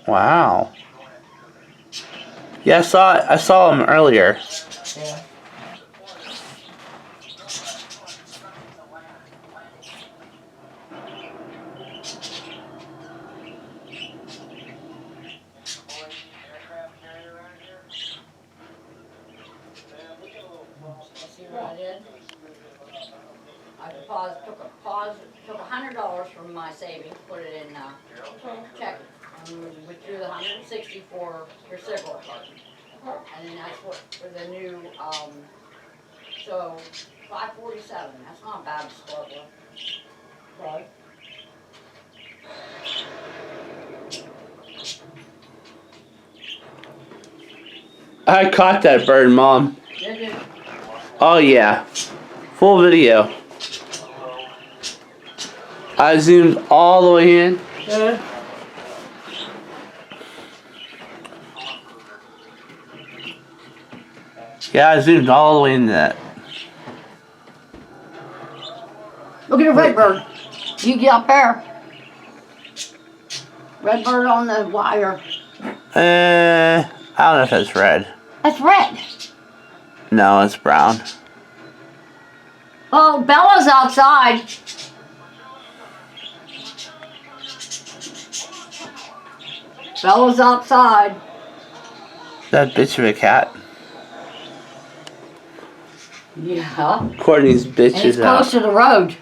Wow. Yeah, I saw him earlier. Yeah. See what I did? Took $100 from my savings, put it in check, and withdrew the 160 for your cigarette card. And then that's what for the new so 547. That's not bad to start with. Right. I caught that bird, Mom. Did you? Oh yeah. Full video. I zoomed all the way in. Yeah. Yeah, I zoomed all the way in that. Look at the red bird. You get up there. Red bird on the wire. I don't know if that's red. That's red. No, it's brown. Oh, Bella's outside. Bella's outside. That bitch of a cat. Yeah. Courtney's bitch And it's is out. close to the road.